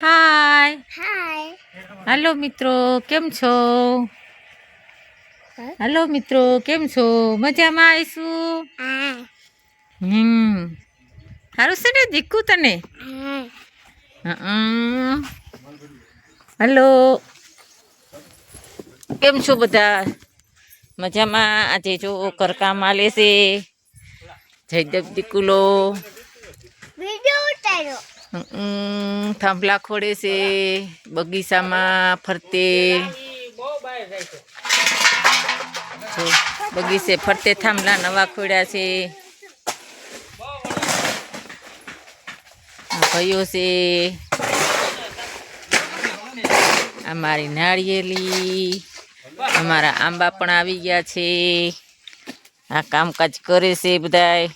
હાય હાય. હાલો મિત્રો, કેમ છો? હાલો મિત્રો, કેમ છો? મજામાં આવીશું. હા. સારું છે ને દીકુ તને? હાલો, કેમ છો બધા? મજામાં? આજે જો કરકામ આલે છે. જયદેવ દીકુલો વિડિયો ઉતાર્યો. થાંભલા ખોડે છે બગીચામાં ફરતે. જો બગીચે ફરતે થાંભલા નવા ખોડ્યા છે. ભાઈઓ છે. અમારી નાળિયેરી, અમારા આંબા પણ આવી ગયા છે. આ કામકાજ કરે છે બધાય.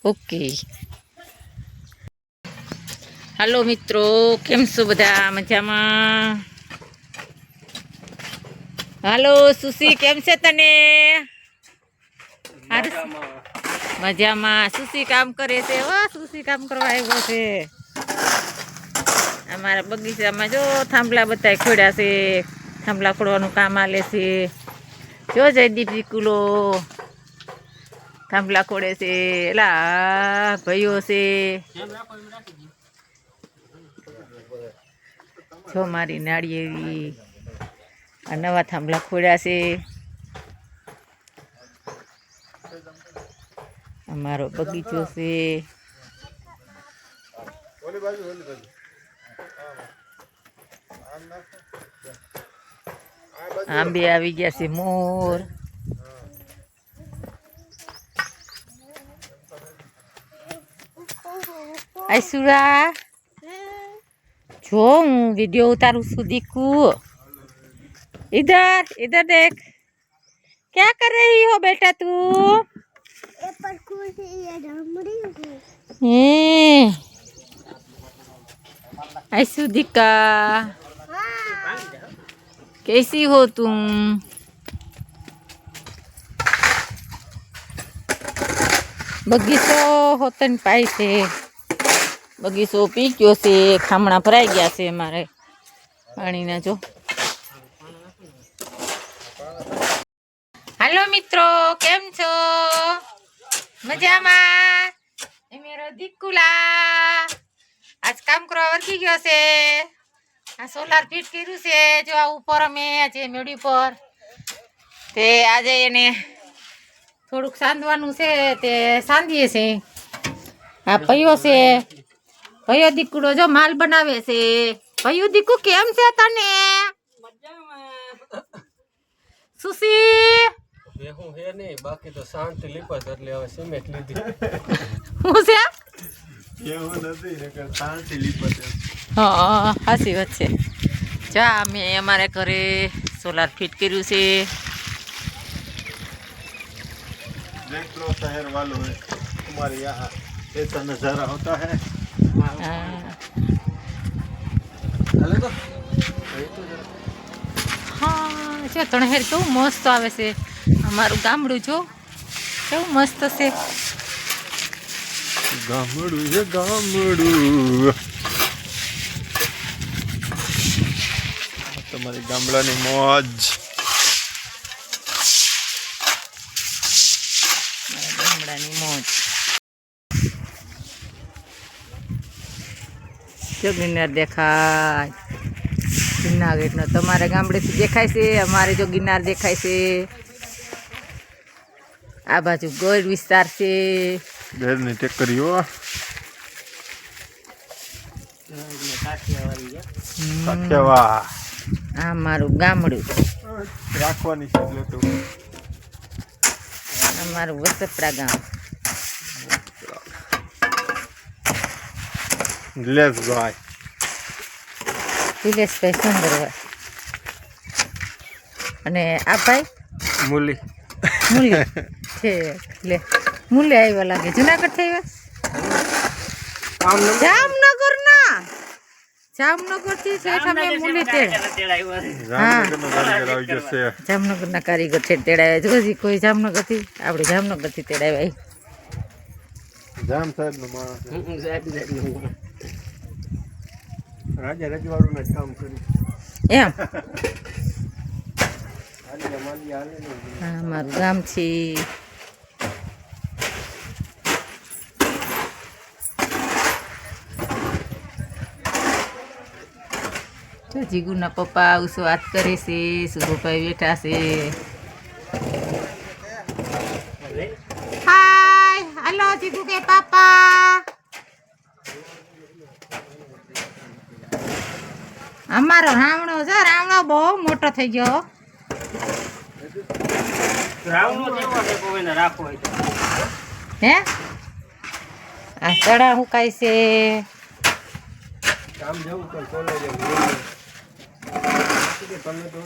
ઓકે, હાલો મિત્રો, કેમ છો બધા? મજામાં? હાલો સુશી, કેમ છે તને? મજામાં. સુશી કામ કરે છે. સુશી કામ કરવા આવ્યો છે. અમારા બગીચામાં જો થાંભલા બધા ખોડ્યા છે. થાંભલા ખોડવાનું કામ આલે છે. જો જયદીપ દીકુલો થાંભલા ખોડે છે. એલા ભાઈઓ છે. જો મારી નાળિયેરી આ નવા થાંભલા ખોડ્યા છે. અમારો બગીચો છે. આંબે આવી ગયા છે. મોર આઈસુરા જો હું વિડિયો उतारू છું દીकू इधर इधर देख क्या कर रही हो बेटा तू पर कुछ ये डमरी आइसु दिक्का कैसी हो तुम बगीचो होतन पाई से बगीचो पी गयो से खामणा भराई गया से मारे पानी ना जो हेलो मित्रों केम छो मजामा ए मेरो દીકુલા आज काम करवा वर्की गयो से आ सोलार फिट कर्યું છે જો આ ઉપર અમે આજે મેડી પર તે આજે એને થોડુંક સાંધવાનું છે તે સાંધીએ છે આ પૈયો છે પૈયો દીકુડો જો માલ બનાવે છે પૈયો દીકુ કેમ છે તને સુશી હું હે નહીં બાકી તો શાંતિ લીપત એટલે હવે સિમેન્ટ લીધી હું છે એવું નથી નકર શાંતિ લીપત હા સાચી વાત છે જા અમે અમારે ઘરે સોલાર ફિટ કર્યું છે देख लो शहर वालों है हमारे यहाँ ऐसा नज़ारा होता है हेलो तो હા જો તણહેર કેવું મસ્ત આવે છે અમારું ગામડું જો કેવું મસ્ત છે ગામડું છે ગામડું તમારી ગામડાની મોજ ગામડાની મોજ જો ગિરનાર દેખાય જુનાગઢનો તમારા ગામડેથી દેખાય છે અમારે જો ગિરનાર દેખાય છે આ બાજુ ગોળ વિસ્તાર છે ઘરની ટેકરીઓ કાઠિયાવાડ આ મારું ગામડું રાખવાની છે એટલે તો અમારું વસપડા ગામ નિલેશભાઈ નિલેશભાઈ સુંદરભાઈ અને આ ભાઈ મૂલી મૂલ્ય છે લે મૂલ્ય આવ્યા લાગે જુનાગઢ થી આવ્યા જામનગર ના જામનગરથી છે તમે મૂલી તેડ જામનગરનો કારીગર આવી ગયો છે જામનગરના કારીગર છે તેડાવ્યા જો હજી કોઈ જામનગરથી આપણે જામનગરથી તેડાવ્યા જામ સાહેબનો માણસ છે. રાજા રજવાડું કામ કર્યું એમ આજે અમારી હાલે ને હા મારું ગામ છે જો જીગુના પપ્પા ઉસો વાત કરે છે સુભુભાઈ બેઠા છે હાય હાલો જીગુ કે પાપા અમારો રાવણો છે રાવણો બહુ મોટો થઈ ગયો રાવણો કેવો છે કોઈને રાખવો હોય તો હે આ ચણા હુકાય છે કામ જવું તો કોલેજ તમે તો